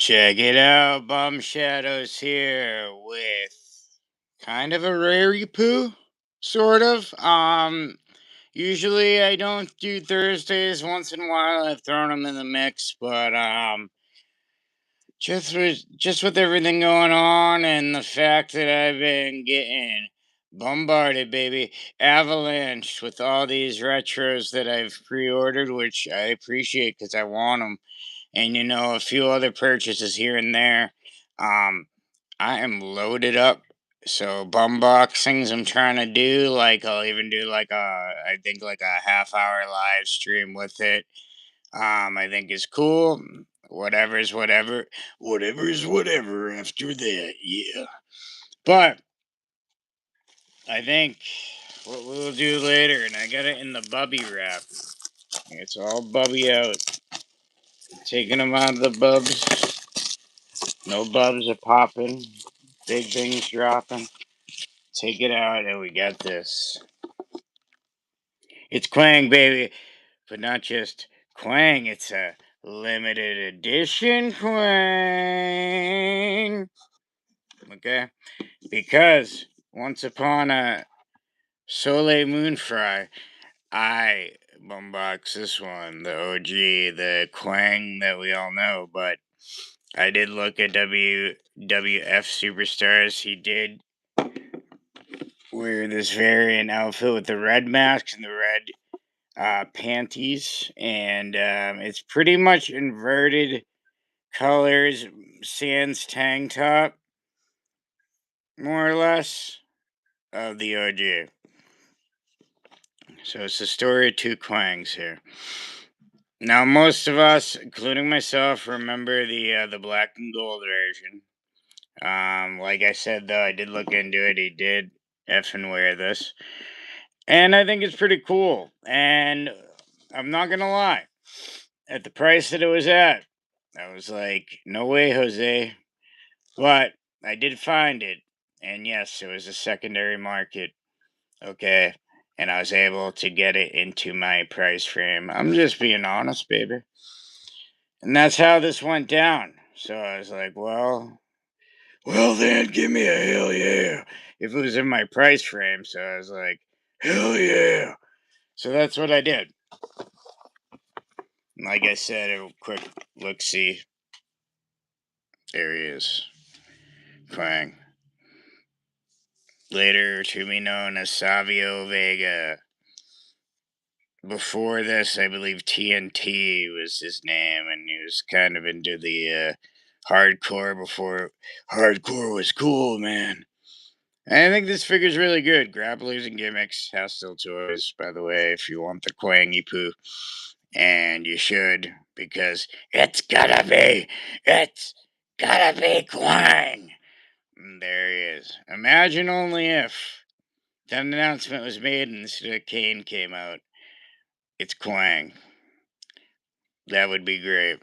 Check it out, Bum Shadows here with kind of a rarey poo, sort of. Usually I don't do Thursdays. Once in a while, I've thrown them in the mix, but just with everything going on and the fact that I've been getting bombarded, baby, avalanched with all these retros that I've pre-ordered, which I appreciate because I want them, and a few other purchases here and there. Um, I am loaded up. So bumboxings I'm trying to do. Like I'll even do I think like a half hour live stream with it. I think is cool. Whatever's whatever. Whatever's whatever after that, yeah. But I think what we'll do later, and I got it in the bubby wrap. It's all bubby out. Taking them out of the bubs. No bubs are popping. Big things dropping. Take it out, and we got this. It's Kwang, baby. But not just Kwang, it's a limited edition Kwang. Okay? Because once upon a Soleil Moon Fry, I bumboxed this one, the OG, the Kwang that we all know. But I did look at WWF Superstars. He did wear this variant outfit with the red mask and the red panties, and it's pretty much inverted colors, sans tank top, more or less, of the OG. So it's the story of two Kwangs here. Now, most of us, including myself, remember the black and gold version. Like I said, though, I did look into it. He did effing wear this, and I think it's pretty cool. And I'm not gonna lie, at the price that it was at, I was like, no way, Jose. But I did find it. And yes, it was a secondary market. Okay. And I was able to get it into my price frame. I'm just being honest, baby. And that's how this went down. So I was like, well, then give me a hell yeah. If it was in my price frame. So I was like, hell yeah. So that's what I did. And like I said, a quick look see. There he is. Kwang. Later to be known as Savio Vega. Before this, I believe TNT was his name, and he was kind of into the hardcore before hardcore was cool, man. And I think this figure's really good. Grapplers and Gimmicks, Hasttel toys, by the way, if you want the Quangy poo. And you should, because it's gotta be Kwang. And there he is. Imagine only if that announcement was made and instead of Kane came out. It's Kwang. That would be great.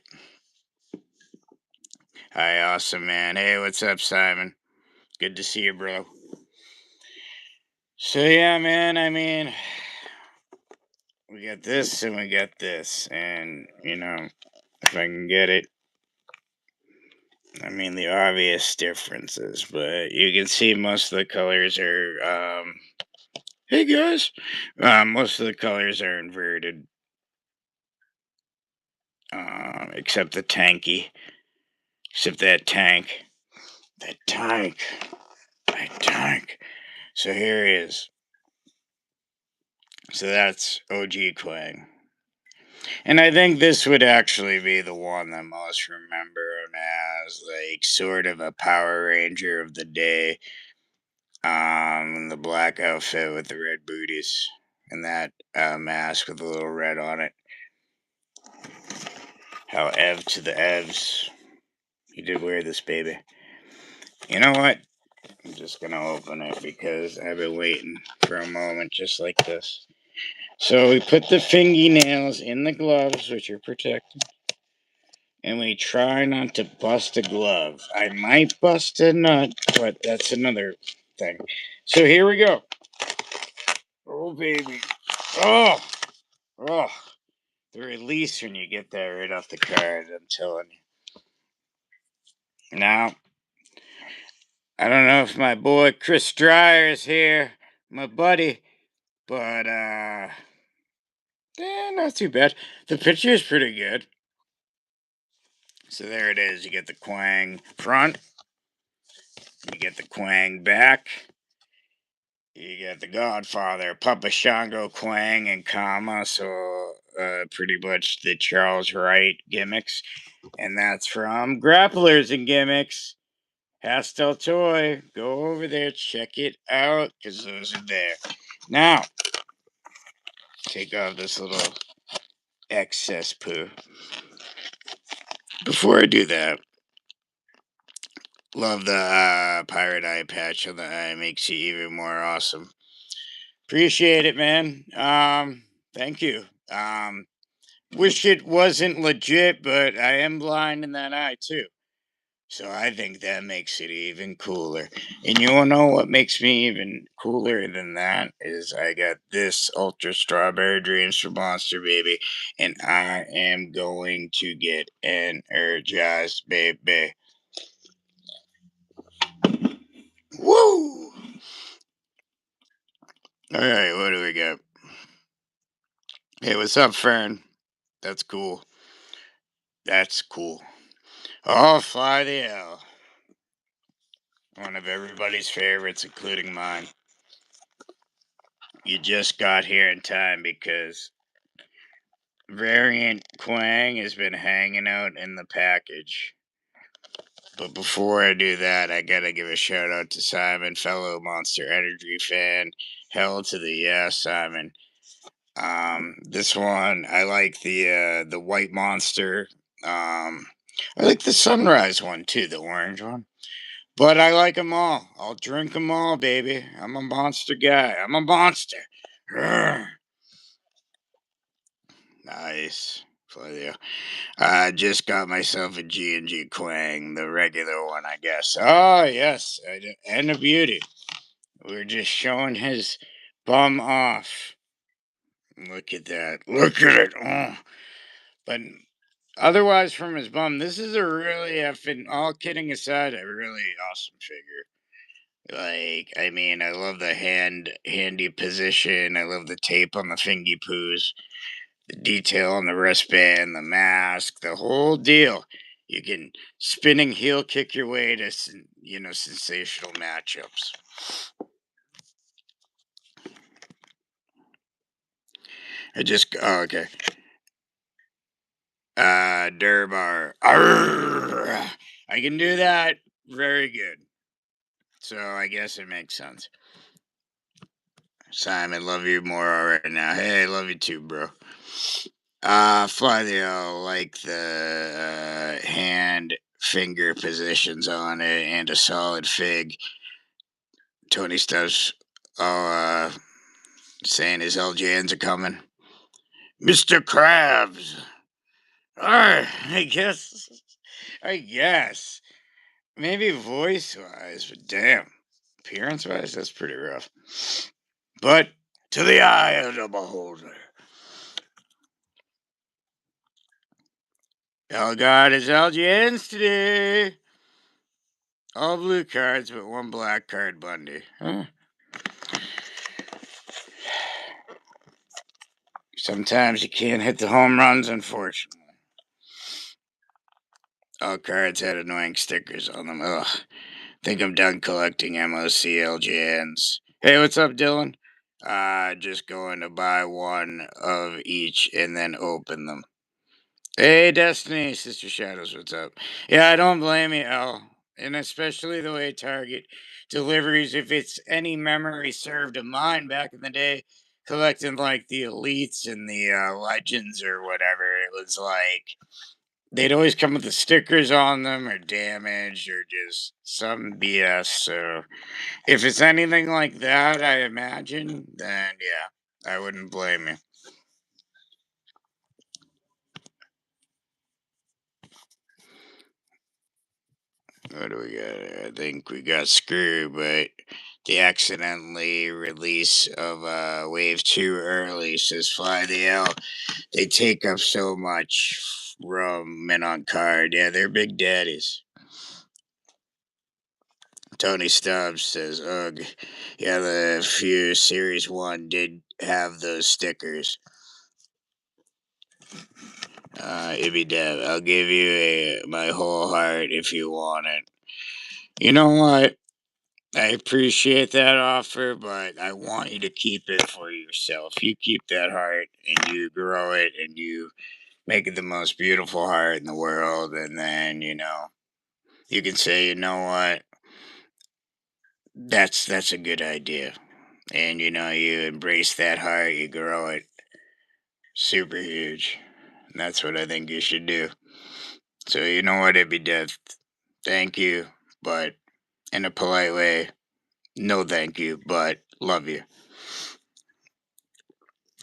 Hi, awesome, man. Hey, what's up, Simon? Good to see you, bro. So, yeah, man, I mean, we got this and we got this. And, if I can get it, I mean, the obvious differences, but you can see most of the colors are, hey, guys. Most of the colors are inverted, except the tanky. Except that tank. That tank. That tank. So here he is. So that's OG Kwang. And I think this would actually be the one that most remember him as, like, sort of a Power Ranger of the day. The black outfit with the red booties. And that mask with a little red on it. How Ev to the Evs. He did wear this, baby. You know what? I'm just gonna open it because I've been waiting for a moment just like this. So we put the fingernails in the gloves, which are protected, and we try not to bust a glove. I might bust a nut, but that's another thing. So here we go. Oh, baby. Oh, oh. The release when you get that right off the card, I'm telling you. Now, I don't know if my boy Chris Dreyer is here, my buddy, but not too bad. The picture is pretty good. So there it is. You get the Kwang front, you get the Kwang back, you get the Godfather, Papa Shango Kwang and Kama, so pretty much the Charles Wright gimmicks. And that's from Grapplers and Gimmicks. Hasttel toy. Go over there, check it out, because those are there. Now, take off this little excess poo. Before I do that, love the pirate eye patch on the eye. Makes you even more awesome. Appreciate it, man. Thank you. Wish it wasn't legit, but I am blind in that eye too. So I think that makes it even cooler. And you wanna know what makes me even cooler than that is I got this Ultra Strawberry Dreams for Monster Baby, and I am going to get energized, baby. Woo! Alright, what do we got? Hey, what's up, Fern? That's cool. That's cool. Oh, Fly the L. One of everybody's favorites, including mine. You just got here in time because Variant Kwang has been hanging out in the package. But before I do that, I gotta give a shout out to Simon, fellow Monster Energy fan. Hell to the yes, Simon. This one I like the White Monster. I like the Sunrise one too, the orange one. But I like them all. I'll drink them all, baby. I'm a monster guy. I'm a monster. Urgh. Nice. Flavio. I just got myself a G&G Kwang, the regular one, I guess. Oh, yes. And a beauty. We're just showing his bum off. Look at that. Look at it. Oh. But otherwise, from his bum, this is a really effing, all kidding aside, a really awesome figure. Like, I mean, I love the handy position. I love the tape on the fingy poos, the detail on the wristband, the mask, the whole deal. You can spinning heel kick your way to sensational matchups. Okay. Durbar. Arrgh. I can do that very good. So I guess it makes sense. Simon, love you more right now. Hey, love you too, bro. Flavio, like the hand finger positions on it and a solid fig. Tony Stubbs saying his LJNs are coming. Mr. Krabs. Alright, I guess. Maybe voice wise, but damn. Appearance wise, that's pretty rough. But to the eye of the beholder. Y'all got his LGNs today. All blue cards, but one black card, Bundy. Huh? Sometimes you can't hit the home runs, unfortunately. All cards had annoying stickers on them. Ugh. Think I'm done collecting MOC LGNs. Hey, what's up, Dylan? Just going to buy one of each and then open them. Hey, Destiny, Sister Shadows, what's up? Yeah, I don't blame you, Al. And especially the way Target deliveries, if it's any memory served of mine back in the day, collecting like the elites and the legends or whatever, it was like they'd always come with the stickers on them or damaged or just some BS. So if it's anything like that, I imagine, then yeah, I wouldn't blame you. What do we got? I think we got screwed, but the accidentally release of Wave 2 early, says Fly the L. They take up so much from men on card. Yeah, they're big daddies. Tony Stubbs says, ugh. Yeah, the few Series 1 did have those stickers. Ibby Dev, I'll give you my whole heart if you want it. You know what? I appreciate that offer, but I want you to keep it for yourself. You keep that heart and you grow it and you make it the most beautiful heart in the world, and then, you can say, you know what? That's a good idea. And you embrace that heart, you grow it super huge. And that's what I think you should do. So you know what, it'd be death. Thank you, but in a polite way. No thank you, but love you.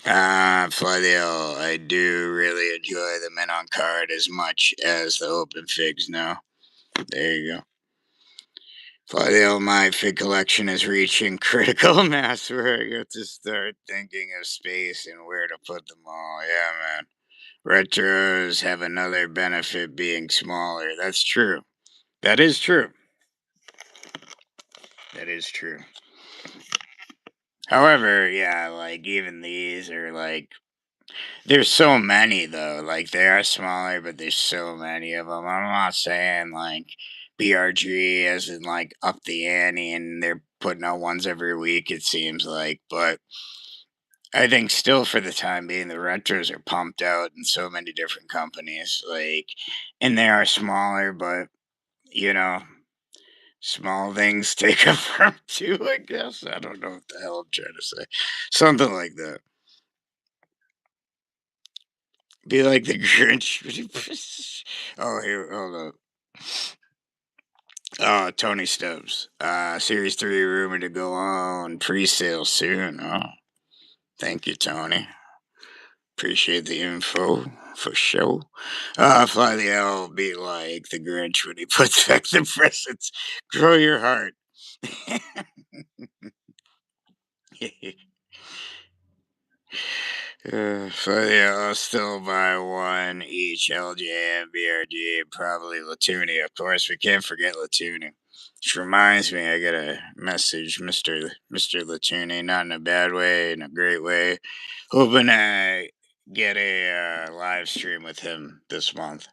Fladale, I do really enjoy the men on card as much as the open figs now. There you go. Fladale, my fig collection is reaching critical mass where I get to start thinking of space and where to put them all. Yeah, man. Retros have another benefit being smaller. That's true. That is true. That is true. However, yeah, like even these are like there's so many though. Like they are smaller, but there's so many of them. I'm not saying like BRG as in like up the ante and they're putting out ones every week. It seems like, but I think still for the time being, the retros are pumped out in so many different companies. Like, and they are smaller, but you know, small things take a firm too. I guess I don't know what the hell I'm trying to say. Something like that. Be like the Grinch. Oh, here, hold up. Oh, Tony Stubbs. Series 3 rumored to go on pre-sale soon. Oh, thank you, Tony. Appreciate the info for sure. Fly the Owl be like the Grinch when he puts back the presents. Grow your heart. Fly I'll still buy one each LJ and BRD, probably Latuni. Of course, we can't forget Latuni. Which reminds me, I got a message, Mr. Latuni, not in a bad way, in a great way. Hoping I get a live stream with him this month.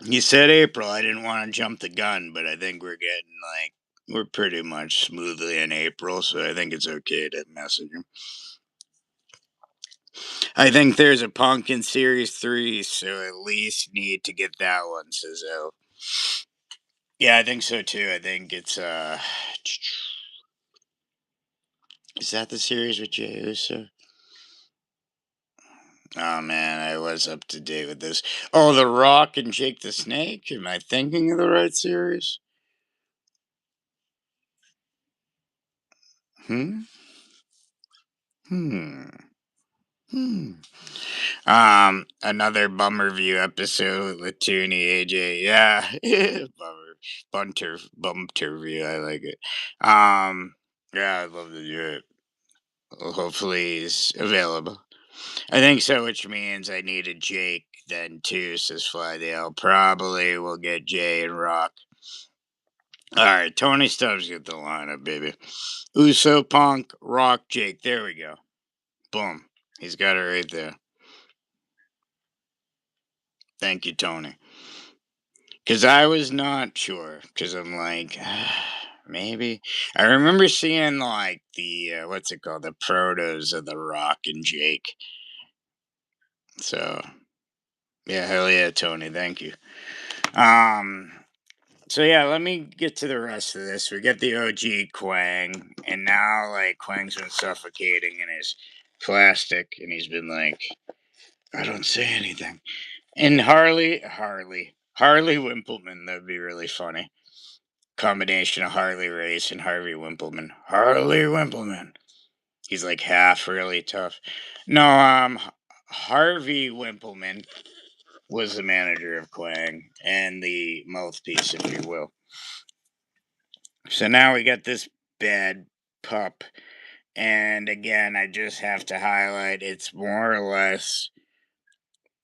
He said April. I didn't want to jump the gun, but I think we're pretty much smoothly in April, so I think it's okay to message him. I think there's a Punk in Series 3, so at least need to get that one, says L. Yeah, I think so too. I think it's is that the series with Jey Uso? Oh man, I was up to date with this. Oh, The Rock and Jake the Snake? Am I thinking of the right series? Hmm? Hmm. Hmm. Another bummer view episode with Tooney, AJ. Yeah, bummer, bumter view. I like it. Yeah, I'd love to do it. Well, hopefully, he's available. I think so, which means I needed Jake then too. Says Flydale. Probably we'll get Jay and Rock. All right, Tony Stubbs get the lineup, baby. Uso, Punk, Rock, Jake. There we go. Boom. He's got it right there. Thank you, Tony. Because I was not sure. Because I'm like, maybe. I remember seeing like the what's it called, the protos of the Rock and Jake. So yeah, hell yeah, Tony. Thank you. Um. So yeah, let me get to the rest of this. We get the OG Kwang, and now like Kwang's been suffocating in his plastic, and he's been like, I don't say anything. And Harley Wimpleman. That'd be really funny. Combination of Harley Race and Harvey Wimpleman. Harley Wimpleman. He's like half really tough. No, Harvey Wimpleman was the manager of Kwang and the mouthpiece, if you will. So now we got this bad pup. And again, I just have to highlight it's more or less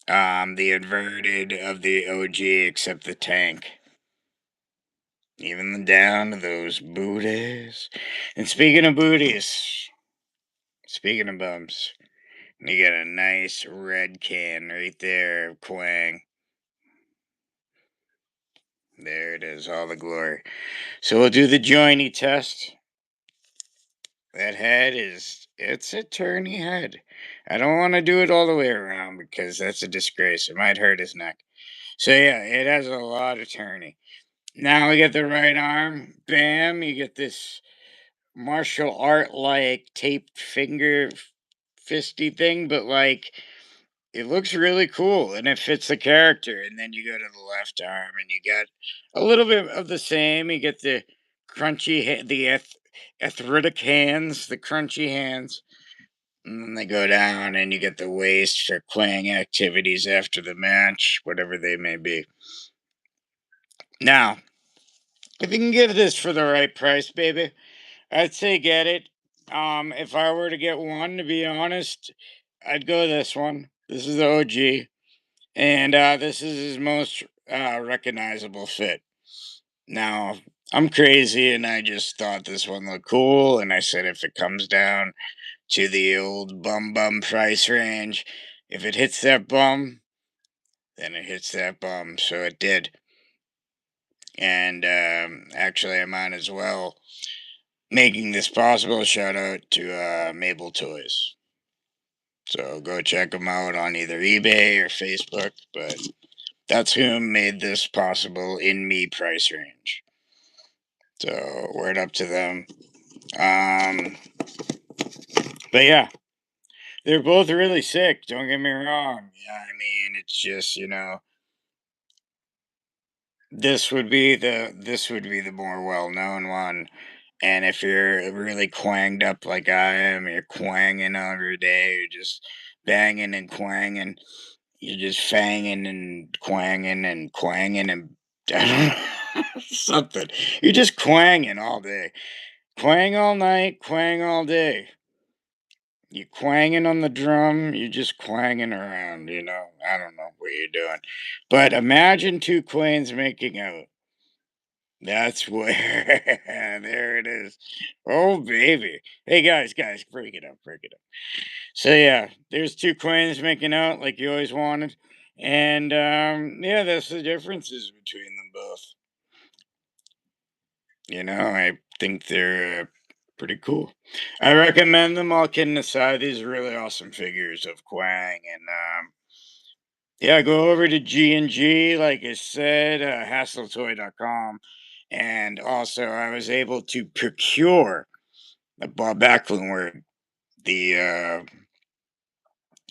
the inverted of the OG except the tank. Even down to those booties. And speaking of booties, speaking of bumps, you got a nice red can right there of Kwang. There it is, all the glory. So we'll do the joiny test. That head it's a turny head. I don't want to do it all the way around because that's a disgrace. It might hurt his neck. So yeah, it has a lot of turny. Now we get the right arm. Bam, you get this martial art like taped finger fisty thing, but like it looks really cool and it fits the character. And then you go to the left arm and you got a little bit of the same. You get the arthritic hands, the crunchy hands. And then they go down and you get the waist for playing activities after the match, whatever they may be. Now, if you can get this for the right price, baby, I'd say get it. If I were to get one, to be honest, I'd go this one. This is the OG. And this is his most recognizable fit. Now, I'm crazy and I just thought this one looked cool. And I said if it comes down to the old bum price range, if it hits that bum, then it hits that bum. So it did. And actually, I might as well making this possible. Shout out to Mabel Toys. So go check them out on either eBay or Facebook. But that's who made this possible in me price range. So word up to them. Um, but yeah, they're both really sick. Don't get me wrong. Yeah, I mean, it's just this would be the more well known one. And if you're really quanged up like I am, you're quanging every day, you're just banging and quanging, you're just fanging and quanging and I don't know, something. You're just quanging all day. Quang all night, quang all day. You quanging on the drum, you're just quanging around. I don't know what you're doing. But imagine two quains making out. That's where there it is. Oh baby. Hey guys, break it up, break it up. So yeah, there's two queens making out like you always wanted. And yeah, that's the differences between them both. I think they're pretty cool. I recommend them, all kidding aside. These are really awesome figures of Kwang. And yeah, go over to G&G, like I said, hasseltoy.com. And also, I was able to procure the Bob Backlund word, the,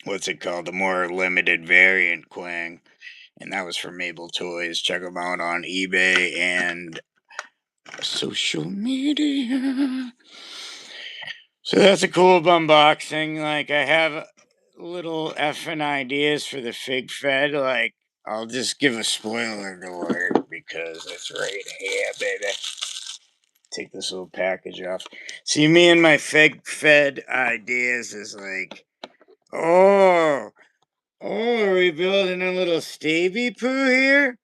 what's it called? The more limited variant Kwang. And that was from Mabel Toys. Check them out on eBay and social media. So that's a cool unboxing. Like I have little effing ideas for the Fig Fed. Like I'll just give a spoiler alert because it's right here, baby. Take this little package off. See, me and my Fig Fed ideas is like, oh, are we building a little stavy poo here?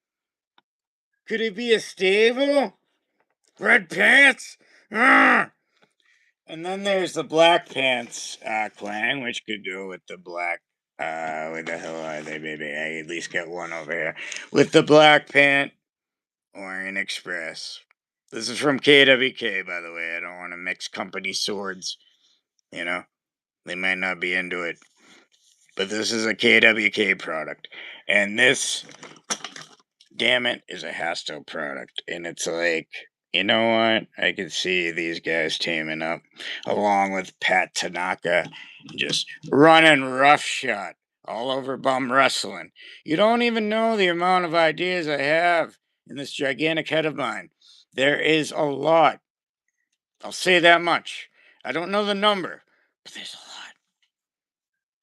Could it be a stable? Red pants? Ah! And then there's the black pants clan, which could go with the black. Where the hell are they, baby? I at least got one over here. With the black pant Orient Express. This is from KWK, by the way. I don't want to mix company swords. You know, they might not be into it. But this is a KWK product. And this, damn it, is a Hasttel product. And it's like, you know what? I could see these guys teaming up along with Pat Tanaka, just running roughshod all over bum wrestling. You don't even know the amount of ideas I have in this gigantic head of mine. There is a lot. I'll say that much. I don't know the number, but there's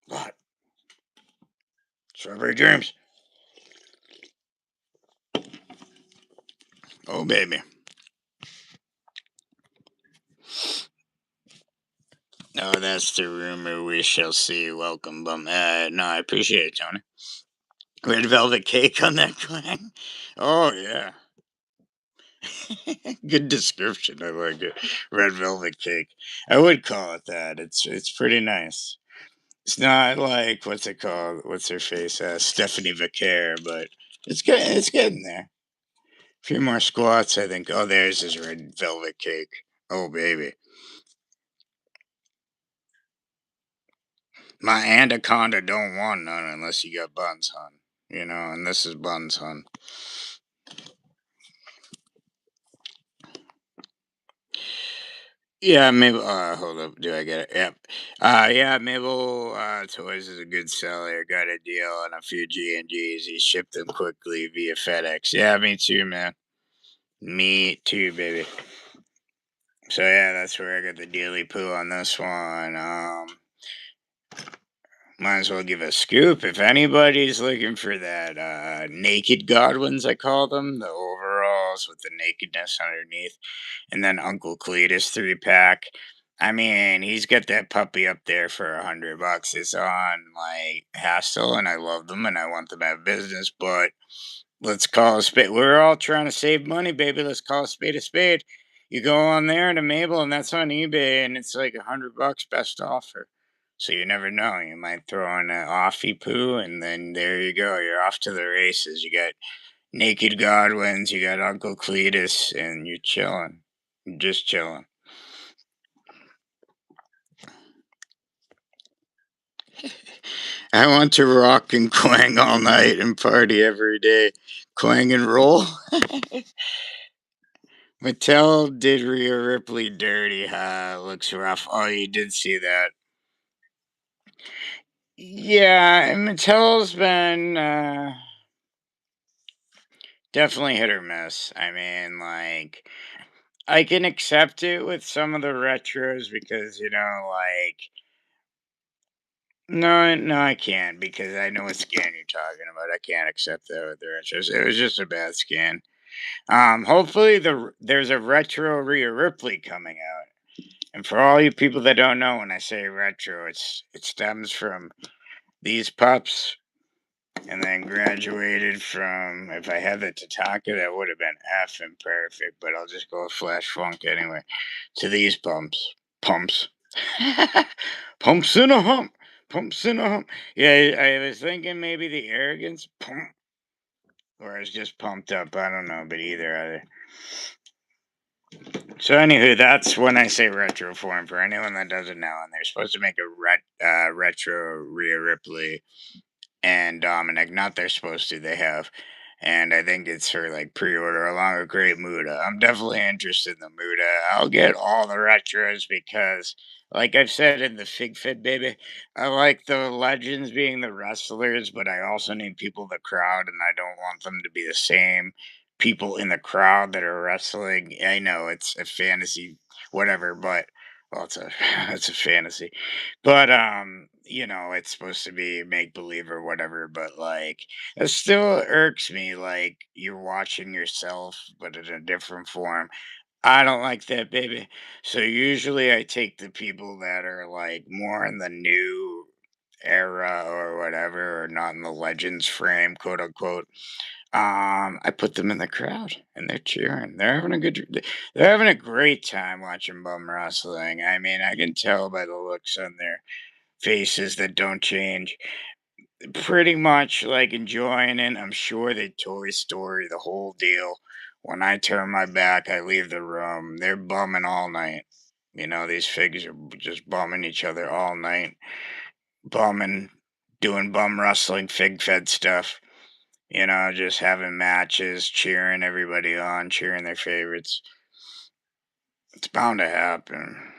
a lot. Lot. Strawberry dreams. Oh, baby. Oh, that's the rumor. We shall see. Welcome, bum. No, I appreciate it, Tony. Red velvet cake on that clang. Oh yeah. Good description. I like it. Red velvet cake. I would call it that. It's pretty nice. It's not like what's it called? What's her face? Stephanie Vicaire, but it's good. It's getting there. A few more squats, I think. Oh, there's his red velvet cake. Oh, baby. My anaconda don't want none unless you got buns, hun. You know, and this is buns, hun. Yeah, maybe. Hold up. Do I get it? Yep. Yeah, Mabel Toys is a good seller. Got a deal on a few G&Gs. He shipped them quickly via FedEx. Yeah, me too, man. Me too, baby. So yeah, that's where I got the daily poo on this one. Might as well give a scoop if anybody's looking for that naked Godwins, I call them, the overalls with the nakedness underneath, and then Uncle Cletus 3 pack. I mean, he's got that puppy up there for $100. It's on like Hasttel, and I love them, and I want them out of business, but let's call a spade. We're all trying to save money, baby. Let's call a spade a spade. You go on there to Mabel, and that's on eBay, and it's like $100 best offer. So you never know. You might throw in an offie poo, and then there you go. You're off to the races. You got Naked Godwins, you got Uncle Cletus, and you're chilling. You're just chilling. I want to rock and Kwang all night and party every day. Kwang and roll. Mattel did Rhea Ripley dirty. Looks rough. Oh, you did see that. Yeah, and Mattel's been definitely hit or miss. I mean, like, I can accept it with some of the retros because, like, no, no, I can't because I know what scan you're talking about. I can't accept that with the retros. It was just a bad scan. Hopefully there's a retro Rhea Ripley coming out. And for all you people that don't know, when I say retro, it stems from these pups, and then graduated from. If I had the Tatanka, that would have been effing perfect. But I'll just go with Flash Funk anyway. To these pumps, pumps in a hump, pumps in a hump. Yeah, I was thinking maybe the arrogance pump, or I was just pumped up. I don't know, but either. So anywho, that's when I say retro form for anyone that doesn't know, and they're supposed to make a retro Rhea Ripley and Dominic. Not they're supposed to, they have. And I think it's her like pre-order along with Great Muda. I'm definitely interested in the Muda. I'll get all the retros because, like I've said in the Fig Fit baby, I like the legends being the wrestlers, but I also need people in the crowd, and I don't want them to be the same people in the crowd that are wrestling. I know it's a fantasy, whatever, but well, it's a it's a fantasy. But it's supposed to be make believe or whatever, but like it still irks me like you're watching yourself but in a different form. I don't like that, baby. So usually I take the people that are like more in the new era or whatever, or not in the legends frame, quote unquote. I put them in the crowd and they're cheering. They're having a great time watching bum wrestling. I mean, I can tell by the looks on their faces that don't change. Pretty much like enjoying it. I'm sure they Toy Story the whole deal. When I turn my back, I leave the room. They're bumming all night. These figs are just bumming each other all night. Bumming, doing bum wrestling, fig fed stuff. Just having matches, cheering everybody on, cheering their favorites. It's bound to happen.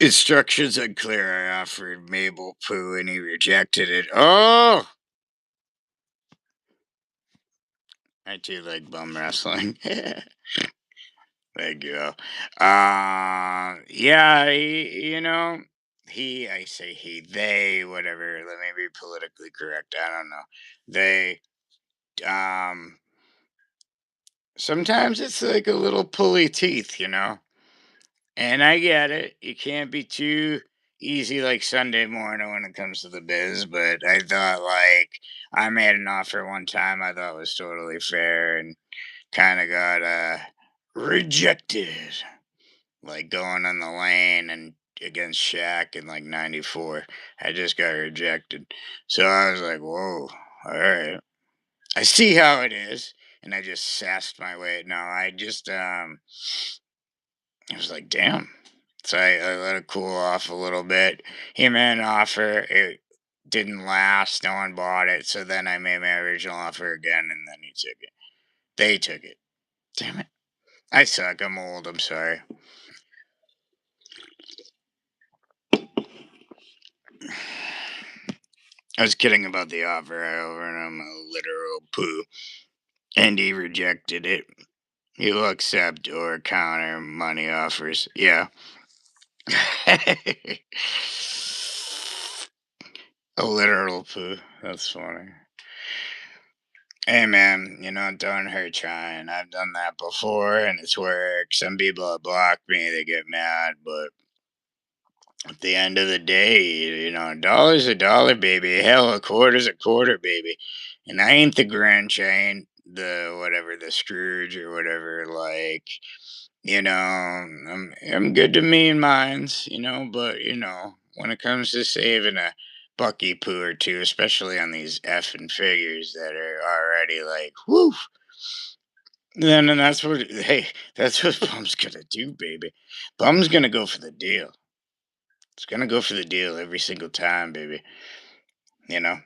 Instructions unclear. I offered Mabel Pooh and he rejected it. Oh! I do like bum wrestling. Thank you. Yeah, I say he, they, whatever. Let me be politically correct. I don't know. They, um, sometimes it's like a little pulley teeth. And I get it. You can't be too easy like Sunday morning when it comes to the biz, but I thought like I made an offer one time I thought was totally fair and kind of got rejected. Like going on the lane and against Shaq in like '94, I just got rejected. So I was like, "Whoa, all right, I see how it is," and I just sassed my way. No, I was like, "Damn." So I let it cool off a little bit. He made an offer. It didn't last. No one bought it. So then I made my original offer again, and then he took it. They took it. Damn it. I suck. I'm old. I'm sorry. I was kidding about the offer. I offered him a literal poo, and he rejected it. He will accept or counter money offers. Yeah. A literal poo. That's funny. Hey man, don't hurt trying. I've done that before and it's worked. Some people have blocked me, they get mad, but at the end of the day, a dollar's a dollar, baby. Hell, a quarter's a quarter, baby. And I ain't the Grinch, I ain't the whatever, the Scrooge or whatever. Like, I'm good to me and mines, but when it comes to saving a bucky poo or two, especially on these effing figures that are already like, whoo, then and that's what Bum's gonna do, baby. Bum's gonna go for the deal. It's gonna go for the deal every single time, baby. You know.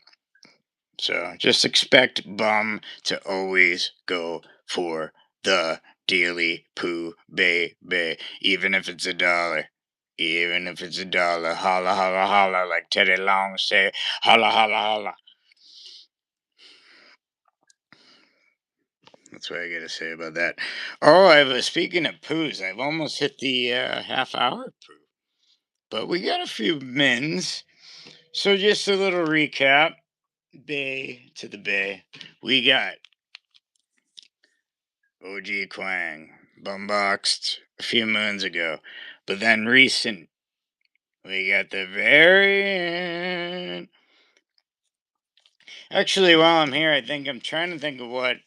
So just expect Bum to always go for the dealy poo baby, even if it's a dollar. Even if it's a dollar, holla, holla, holla, like Teddy Long say, holla, holla, holla. That's what I gotta say about that. Oh, speaking of poos, I've almost hit the half hour poo, but we got a few mins. So just a little recap. Bay to the Bay. We got OG Kwang, bumboxed a few moons ago. But then recent, we got the variant. Actually, while I'm here, I'm trying to think of what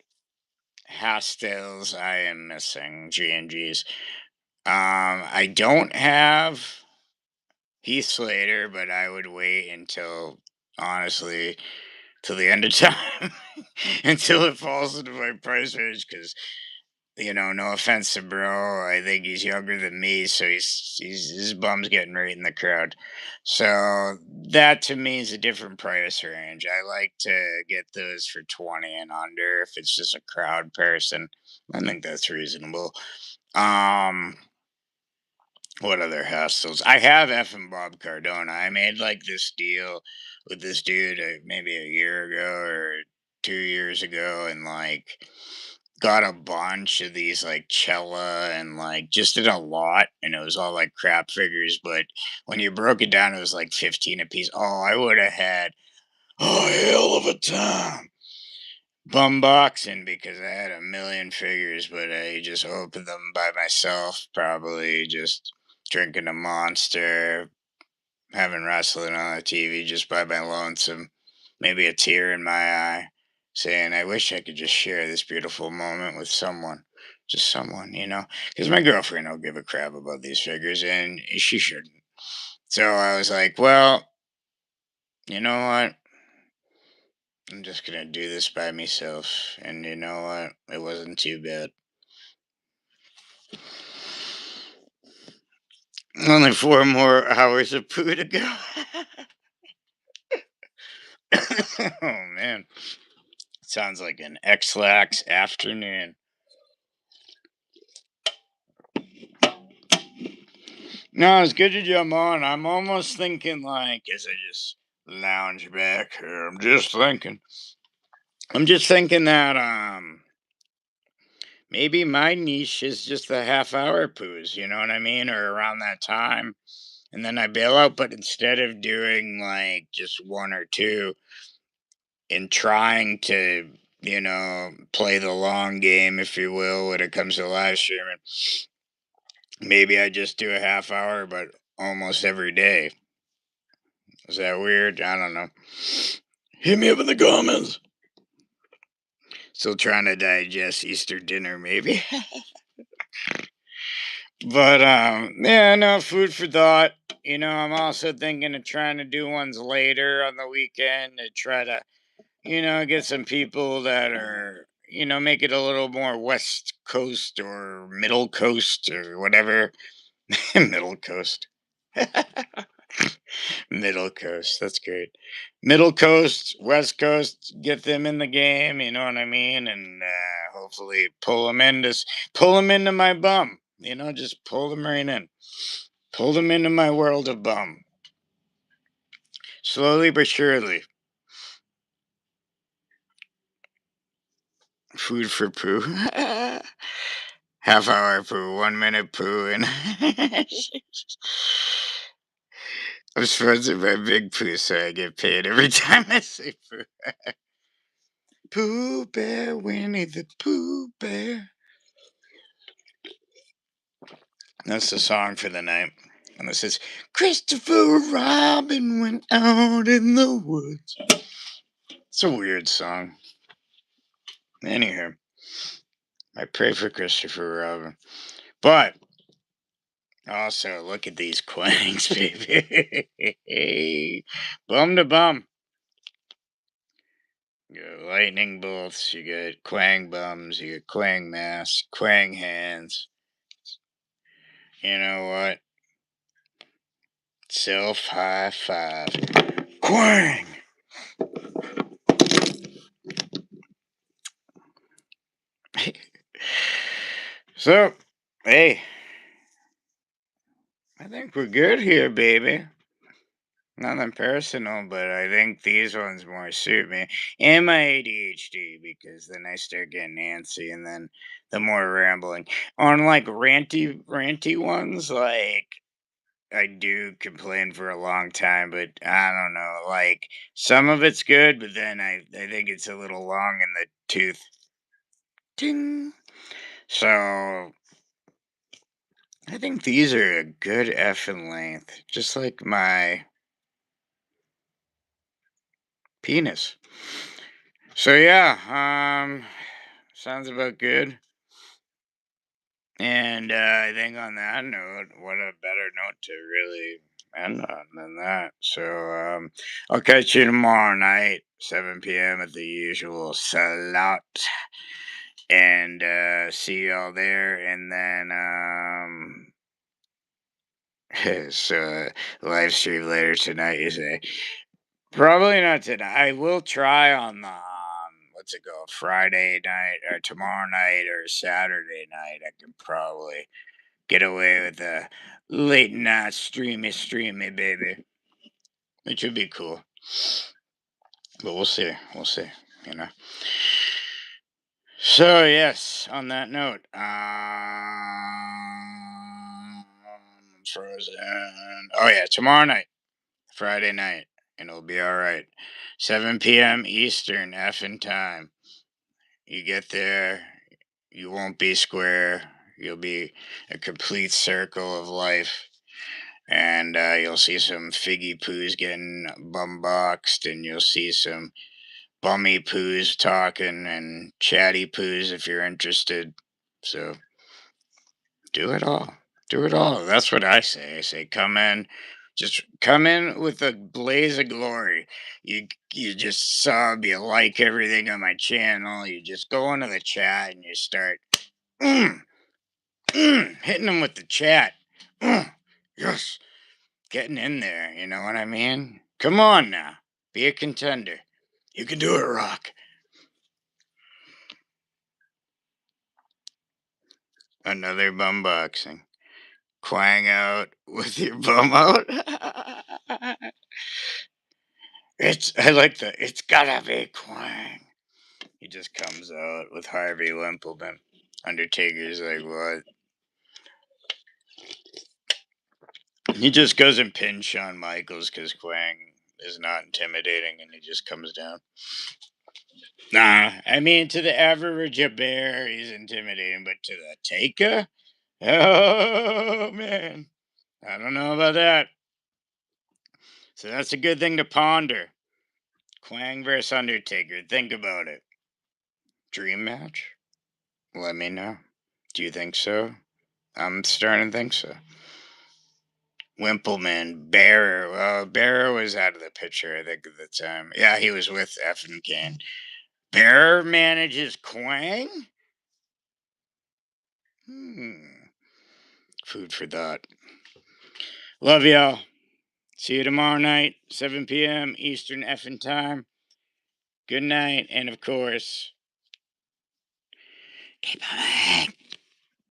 Hastels I am missing. GNGs. I don't have Heath Slater, but I would wait until, honestly, till the end of time, until it falls into my price range, because no offense to bro, I think he's younger than me, so he's his bum's getting right in the crowd. So that to me is a different price range. I like to get those for 20 and under if it's just a crowd person. I think that's reasonable. Um, what other hassles? I have F and Bob Cardona. I made like this deal with this dude maybe a year ago or 2 years ago, and like got a bunch of these like Cella and like just did a lot, and it was all like crap figures. But when you broke it down, it was like 15 a piece. Oh, I would have had a hell of a time bumboxing because I had a million figures, but I just opened them by myself, probably just drinking a monster, having wrestling on the TV just by my lonesome, maybe a tear in my eye, saying, I wish I could just share this beautiful moment with someone. Just someone, because my girlfriend don't give a crap about these figures and she shouldn't. So I was like, well, you know what? I'm just gonna do this by myself. And you know what? It wasn't too bad. Only 4 more hours of poo to go. Oh man. Sounds like an X-Lax afternoon. No, it's good to jump on. I'm almost thinking like as I just lounge back here, I'm just thinking that maybe my niche is just the half hour poos, you know what I mean? Or around that time. And then I bail out, but instead of doing like just one or two and trying to, play the long game, if you will, when it comes to live streaming, maybe I just do a half hour, but almost every day. Is that weird? I don't know. Hit me up in the comments. Still trying to digest Easter dinner, maybe. But yeah, no, food for thought. I'm also thinking of trying to do ones later on the weekend to try to, get some people that are, make it a little more West Coast or Middle Coast or whatever. Middle Coast. Middle Coast. That's great. Middle Coast, West Coast, get them in the game. You know what I mean? And hopefully pull them into my bum. Just pull them right in. Pull them into my world of bum. Slowly but surely. Food for poo. Half hour poo, 1 minute poo, and I'm sponsored by Big Poo, so I get paid every time I say poo. Pooh Bear, Winnie the Pooh Bear. That's the song for the night. And this is Christopher Robin went out in the woods. It's a weird song. Anyhow, I pray for Christopher Robin. But also, look at these Quangs, baby. Bum to bum. You got lightning bolts, you got Quang bums, you got Quang masks, Quang hands. You know what? Self high five. Quang! So, hey, I think we're good here, baby. Nothing personal, but I think these ones more suit me and my ADHD because then I start getting antsy and then the more rambling. On like ranty ones, like I do complain for a long time, but I don't know. Like some of it's good, but then I think it's a little long in the tooth. Ting. So I think these are a good effing length, just like my penis. So yeah, sounds about good. And I think on that note, what a better note to really end on than that. So I'll catch you tomorrow night, 7 p.m. at the usual slot, and see y'all there. And then so live stream later tonight. You say. Probably not tonight. I will try on the what's it go Friday night or tomorrow night or Saturday night. I can probably get away with a late night streamy baby, which would be cool. But we'll see. We'll see. You know. So yes, on that note, frozen. Oh yeah, tomorrow night. Friday night, and it'll be all right. 7 p.m. Eastern effing time. You get there, you won't be square. You'll be a complete circle of life. And you'll see some figgy poos getting bumboxed, and you'll see some bummy poos talking, and chatty poos if you're interested. So do it all. Do it all. That's what I say. I say come in, just come in with a blaze of glory. You just sub, you like everything on my channel. You just go into the chat and you start mm, hitting them with the chat. Yes, getting in there. You know what I mean? Come on now, be a contender. You can do it, Rock. Another bum boxing. Quang out with your bum out. I like the it's gotta be Kwang. He just comes out with Harvey Wimpleman. Undertaker's like, what? He just goes and pins Shawn Michaels because Kwang is not intimidating and he just comes down. Nah, I mean, to the average bear, he's intimidating, but to the Taker? Oh, man. I don't know about that. So that's a good thing to ponder. Kwang versus Undertaker. Think about it. Dream match? Let me know. Do you think so? I'm starting to think so. Wimpleman, Bearer. Well, Bearer was out of the picture, I think, at the time. Yeah, he was with effing Kane. Bearer manages Kwang? Food for thought. Love y'all. See you tomorrow night, 7 p.m. Eastern effing time. Good night, and of course, keep on